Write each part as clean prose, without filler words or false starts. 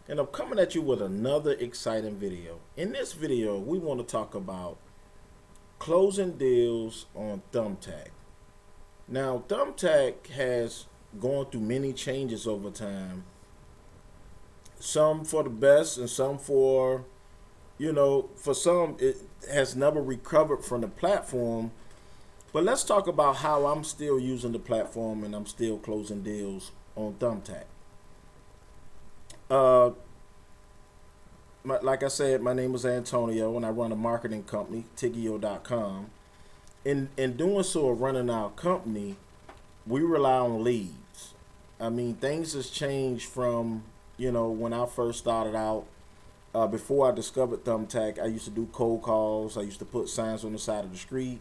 and I'm coming at you with another exciting video. In this video, we want to talk about closing deals on Thumbtack. Now, Thumbtack has gone through many changes over time, some for the best and some for, for some, it has never recovered from the platform. But let's talk about how I'm still using the platform and I'm still closing deals on Thumbtack. Uh, like I said, my name is Antonio, and I run a marketing company, Tiggio.com. In doing so, of running our company, we rely on leads. I mean, things has changed from when I first started out. Before I discovered Thumbtack, I used to do cold calls. I used to put signs on the side of the street.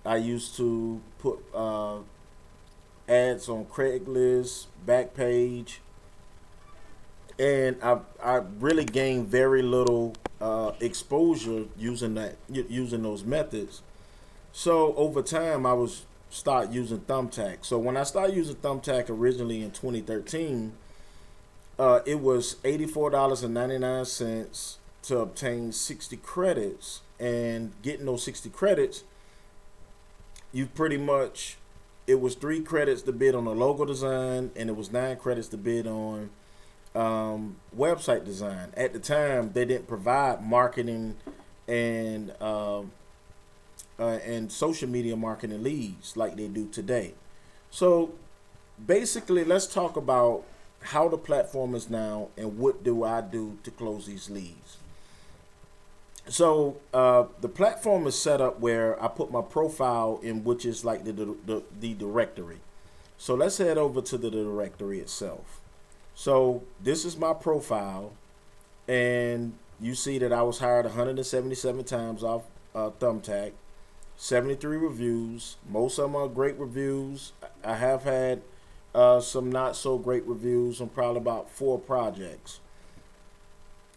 I used to put ads on Craigslist, Backpage, and I really gained very little exposure using those methods. So over time, I was start using Thumbtack. So when I started using Thumbtack originally in 2013, it was $84.99 to obtain 60 credits, and getting those 60 credits, you pretty much, it was 3 credits to bid on a logo design, and it was 9 credits to bid on website design. At the time, they didn't provide marketing and social media marketing leads like they do today. So basically, let's talk about how the platform is now and what do I do to close these leads. So the platform is set up where I put my profile in, which is like the directory. So let's head over to the directory itself. So this is my profile, and you see that I was hired 177 times off Thumbtack, 73 reviews. Most of them are great reviews. I have had some not so great reviews on probably about 4 projects.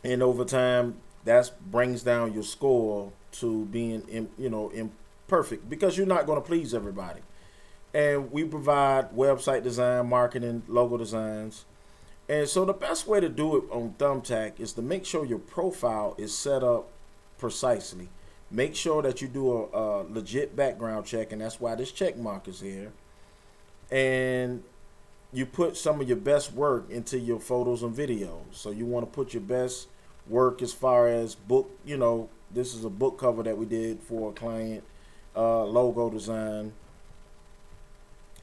And over time, that brings down your score to being imperfect, because you're not going to please everybody. And we provide website design, marketing, logo designs. And so the best way to do it on Thumbtack is to make sure your profile is set up precisely. Make sure that you do a legit background check, and that's why this check mark is here. And you put some of your best work into your photos and videos. So you want to put your best work as far as book, this is a book cover that we did for a client, logo design.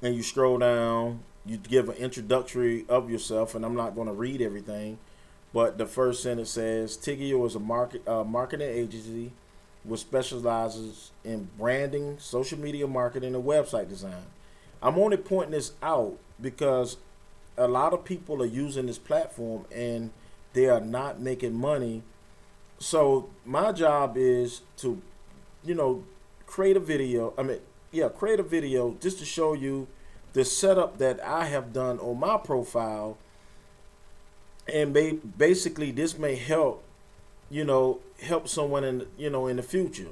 And you scroll down, you give an introductory of yourself, and I'm not going to read everything, but the first sentence says, Tiggio is a marketing agency which specializes in branding, social media marketing, and website design. I'm only pointing this out because a lot of people are using this platform and they are not making money. So my job is to, create a video. Create a video just to show you the setup that I have done on my profile. And basically this may help, help someone in the future.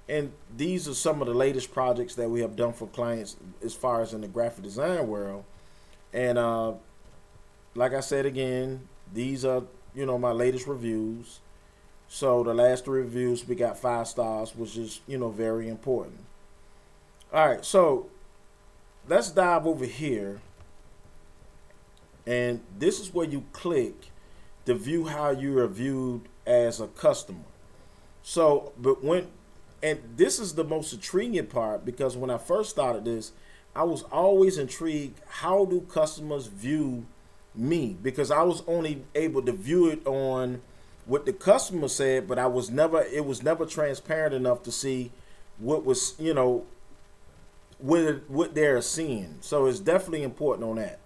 And these are some of the latest projects that we have done for clients as far as in the graphic design world. And like I said again, these are, my latest reviews. So the last 3 reviews, we got 5 stars, which is, very important. All right, so let's dive over here. And this is where you click to view how you are viewed as a customer. So, and this is the most intriguing part, because when I first started this, I was always intrigued, how do customers view me? Because I was only able to view it on what the customer said, but it was never transparent enough to see what was, what they're seeing. So it's definitely important on that.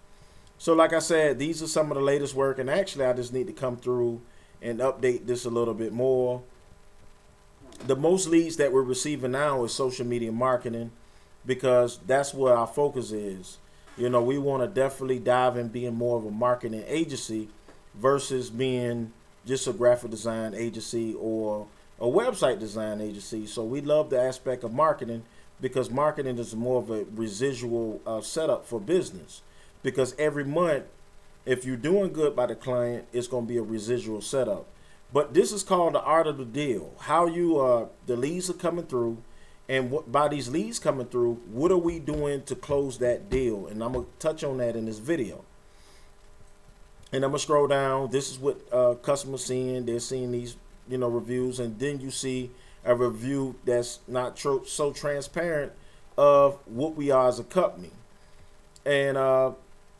So like I said, these are some of the latest work, and actually I just need to come through and update this a little bit more. The most leads that we're receiving now is social media marketing, because that's where our focus is. We want to definitely dive in being more of a marketing agency versus being just a graphic design agency or a website design agency. So we love the aspect of marketing, because marketing is more of a residual setup for business. Because every month If you're doing good by the client, it's going to be a residual setup. But this is called the art of the deal. How you the leads are coming through, and what, by these leads coming through, what are we doing to close that deal? And I'm gonna touch on that in this video. And I'm gonna scroll down. This is what customers seeing. They're seeing these, reviews, and then you see a review that's not so transparent of what we are as a company. And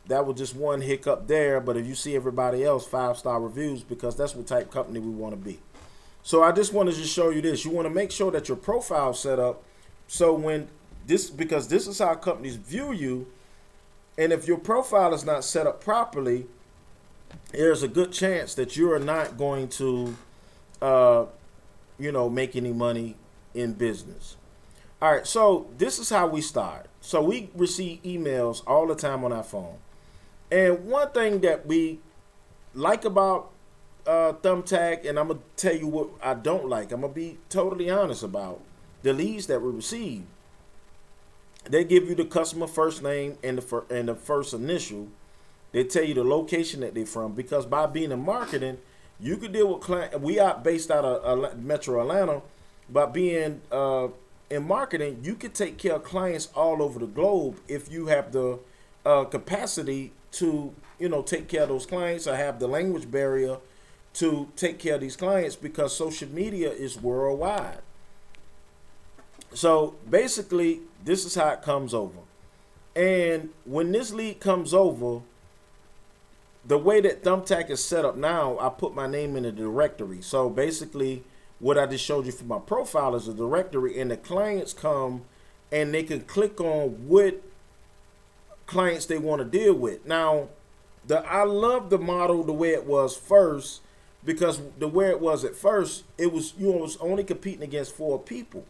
that was just one hiccup there. But if you see everybody else 5-star reviews, because that's what type of company we want to be. So I just wanted to show you this. You want to make sure that your profile set up. So when because this is how companies view you. And if your profile is not set up properly, there's a good chance that you are not going to, make any money in business. All right, so this is how we start. So we receive emails all the time on our phone. And one thing that we like about Thumbtack, and I'm going to tell you what I don't like. I'm going to be totally honest about the leads that we receive. They give you the customer first name and the first initial. They tell you the location that they're from, because by being in marketing, you could deal with clients. We are based out of Metro Atlanta. By being in marketing, you could take care of clients all over the globe if you have the capacity to, take care of those clients, or have the language barrier to take care of these clients, because social media is worldwide. So basically, this is how it comes over. And when this lead comes over, the way that Thumbtack is set up now, I put my name in a directory. So basically, what I just showed you for my profile is a directory, and the clients come and they can click on what clients they want to deal with. Now, I love the model the way it was first, because the way it was at first, you was only competing against 4 people.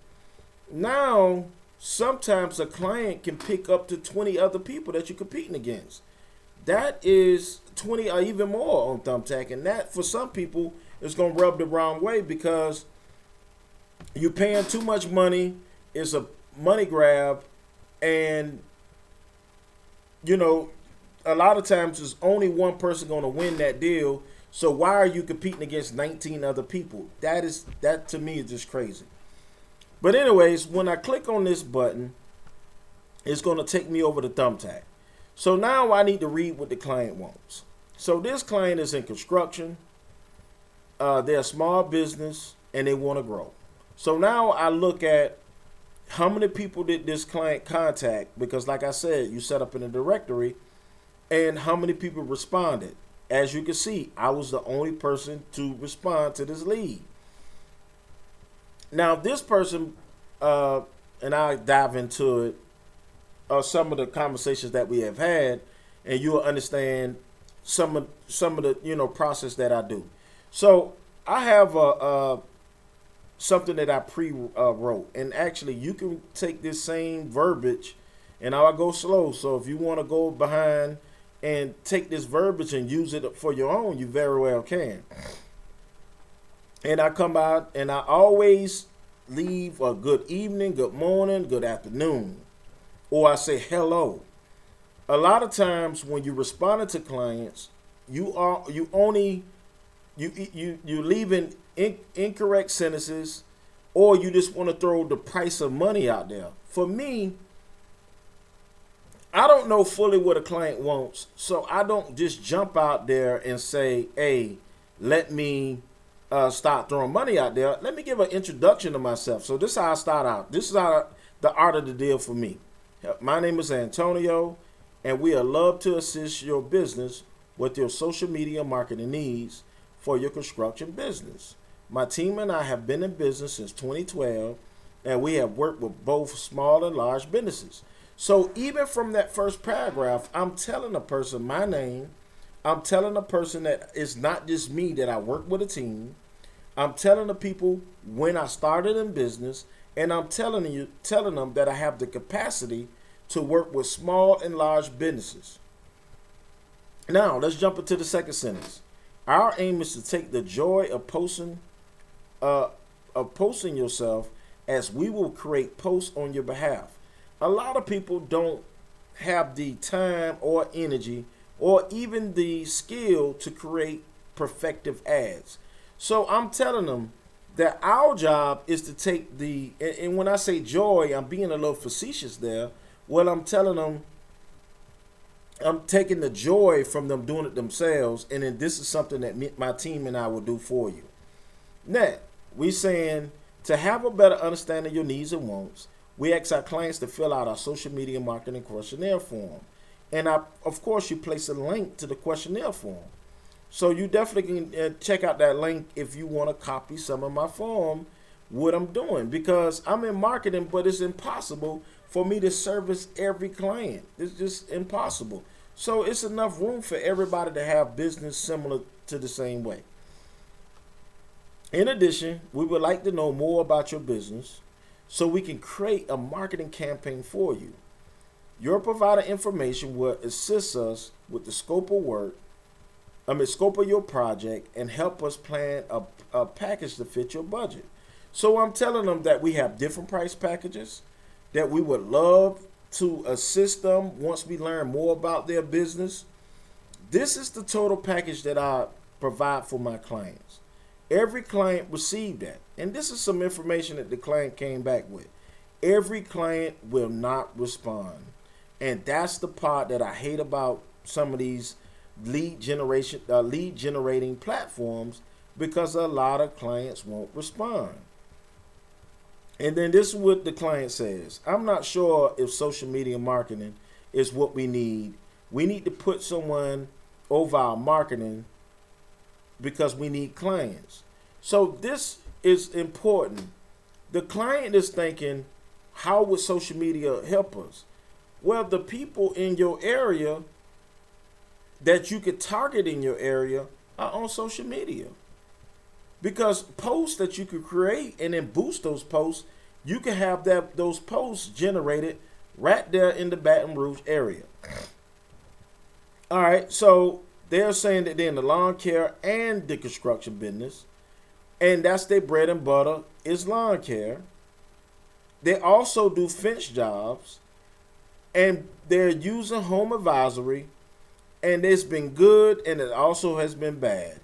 Now, sometimes a client can pick up to 20 other people that you're competing against. That is 20 or even more on Thumbtack, and that for some people is going to rub the wrong way, because you're paying too much money. It's a money grab, and a lot of times there's only one person going to win that deal. So why are you competing against 19 other people? That to me is just crazy. But anyways, when I click on this button, it's going to take me over to Thumbtack. So now I need to read what the client wants. So this client is in construction. They're a small business and they want to grow. So now I look at how many people did this client contact, because like I said, you set up in a directory, and how many people responded. As you can see, I was the only person to respond to this lead. Now this person, and I'll dive into it, some of the conversations that we have had, and you'll understand some of the process that I do. So I have something that I wrote, and actually you can take this same verbiage, and I'll go slow. So if you want to go behind and take this verbiage and use it for your own, you very well can. And I come out and I always leave a good evening, good morning, good afternoon, or I say hello. A lot of times when you respond to clients, you're leaving incorrect sentences, or you just want to throw the price of money out there. For me, I don't know fully what a client wants, so I don't just jump out there and say, hey, let me start throwing money out there. Let me give an introduction to myself. So this is how I start out. This is how the art of the deal for me. My name is Antonio, and we love to assist your business with your social media marketing needs for your construction business. My team and I have been in business since 2012, and we have worked with both small and large businesses. So even from that first paragraph, I'm telling a person my name. I'm telling a person that it's not just me, that I work with a team. I'm telling the people when I started in business, and I'm telling them that I have the capacity to work with small and large businesses. Now, let's jump into the second sentence. Our aim is to take the joy of posting yourself, as we will create posts on your behalf. A lot of people don't have the time or energy or even the skill to create perfective ads. So I'm telling them that our job is to take and when I say joy, I'm being a little facetious there. Well, I'm telling them I'm taking the joy from them doing it themselves, and then this is something that my team and I will do for you. Now, we saying to have a better understanding of your needs and wants, we ask our clients to fill out our social media marketing questionnaire form. And of course, you place a link to the questionnaire form. So you definitely can check out that link if you want to copy some of my form, what I'm doing. Because I'm in marketing, but it's impossible for me to service every client. It's just impossible. So it's enough room for everybody to have business similar to the same way. In addition, we would like to know more about your business so we can create a marketing campaign for you. Your provider information will assist us with the scope of your project and help us plan a package to fit your budget. So I'm telling them that we have different price packages, that we would love to assist them once we learn more about their business. This is the total package that I provide for my clients. Every client received that. And this is some information that the client came back with. Every client will not respond. And that's the part that I hate about some of these lead generating platforms, because a lot of clients won't respond. And then this is what the client says. I'm not sure if social media marketing is what we need. We need to put someone over our marketing because we need clients. So this is important. The client is thinking, how would social media help us? Well, the people in your area that you could target in your area are on social media. Because posts that you could create and then boost those posts, you can have those posts generated right there in the Baton Rouge area. All right, so they're saying that they're in the lawn care and the construction business, and that's their bread and butter is lawn care. They also do fence jobs, and they're using home advisory, and it's been good and it also has been bad.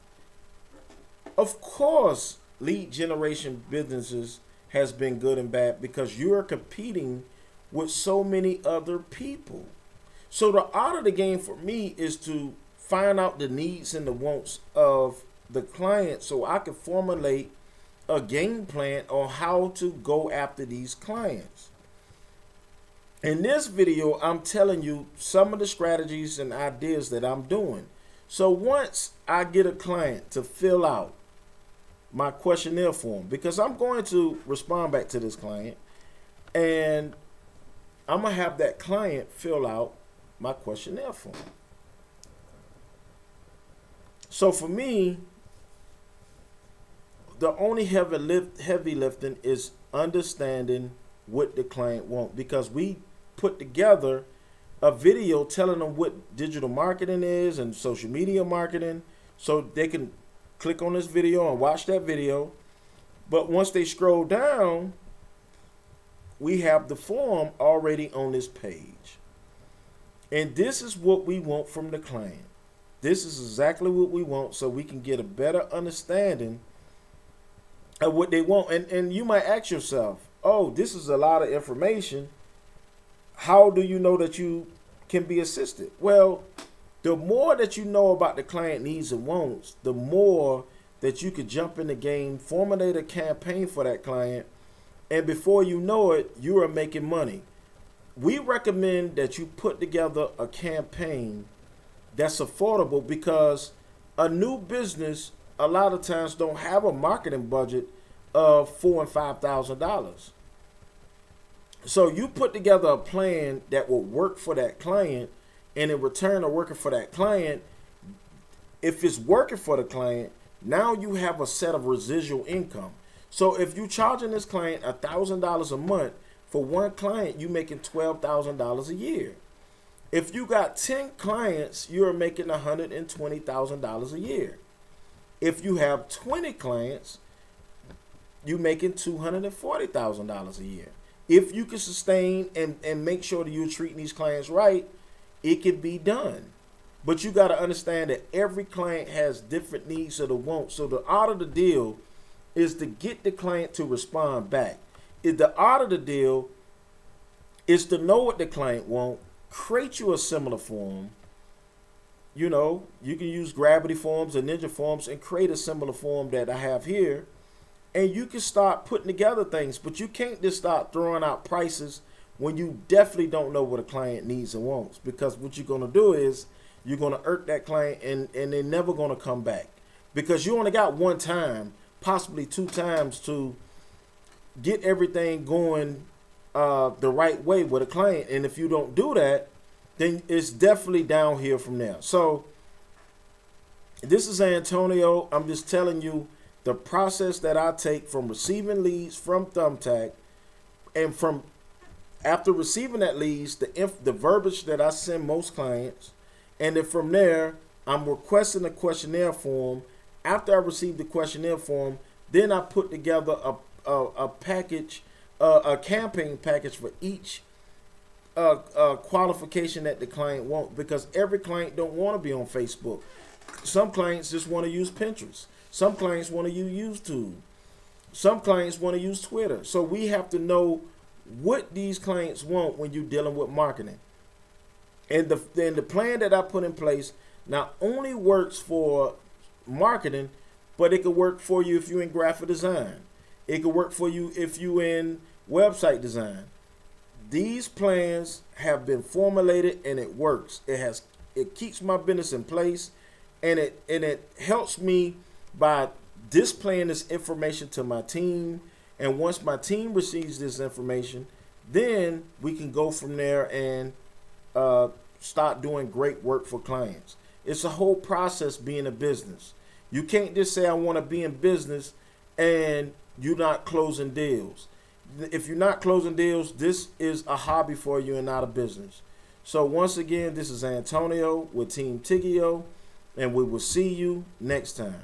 Of course, lead generation businesses has been good and bad because you are competing with so many other people. So the art of the game for me is to find out the needs and the wants of the client so I can formulate a game plan on how to go after these clients. In this video, I'm telling you some of the strategies and ideas that I'm doing. So once I get a client to fill out my questionnaire form, because I'm going to respond back to this client, and I'm going to have that client fill out my questionnaire form. So for me, the only heavy lifting is understanding what the client wants, because we put together a video telling them what digital marketing is and social media marketing, so they can click on this video and watch that video. But once they scroll down, we have the form already on this page. And this is what we want from the client. This is exactly what we want so we can get a better understanding of what they want. And you might ask yourself, oh, this is a lot of information. How do you know that you can be assisted? Well, the more that you know about the client needs and wants, the more that you could jump in the game, formulate a campaign for that client, and before you know it, you are making money. We recommend that you put together a campaign that's affordable, because a new business a lot of times don't have a marketing budget of $4,000 and $5,000. So you put together a plan that will work for that client, and in return of working for that client, if it's working for the client, now you have a set of residual income. So if you're charging this client $1,000 a month, for one client, you're making $12,000 a year. If you got 10 clients, you're making $120,000 a year. If you have 20 clients, you're making $240,000 a year. If you can sustain and make sure that you're treating these clients right, it can be done. But you got to understand that every client has different needs or the wants. So the art of the deal is to get the client to respond back. The art of the deal is to know what the client wants, create you a similar form. You know, you can use Gravity forms or Ninja forms and create a similar form that I have here. And you can start putting together things, but you can't just start throwing out prices when you definitely don't know what a client needs and wants. Because what you're going to do is you're going to irk that client and they're never going to come back. Because you only got one time, possibly two times to get everything going the right way with a client. And if you don't do that, then it's definitely downhill from there. So this is Antonio. I'm just telling you the process that I take from receiving leads from Thumbtack, and from after receiving that leads, the verbiage that I send most clients, and then from there, I'm requesting a questionnaire form. After I receive the questionnaire form, then I put together a package, a campaign package for each qualification that the client wants, because every client don't want to be on Facebook. Some clients just want to use Pinterest. Some clients want to use YouTube. Some clients want to use Twitter. So we have to know what these clients want when you're dealing with marketing. And the plan that I put in place not only works for marketing, but it could work for you if you're in graphic design. It could work for you if you're in website design. These plans have been formulated and it works. It keeps my business in place, and it helps me by displaying this information to my team. And once my team receives this information, then we can go from there and start doing great work for clients. It's a whole process being a business. You can't just say I want to be in business and you're not closing deals. If you're not closing deals, this is a hobby for you and not a business. So once again, this is Antonio with Team Tiggio, and we will see you next time.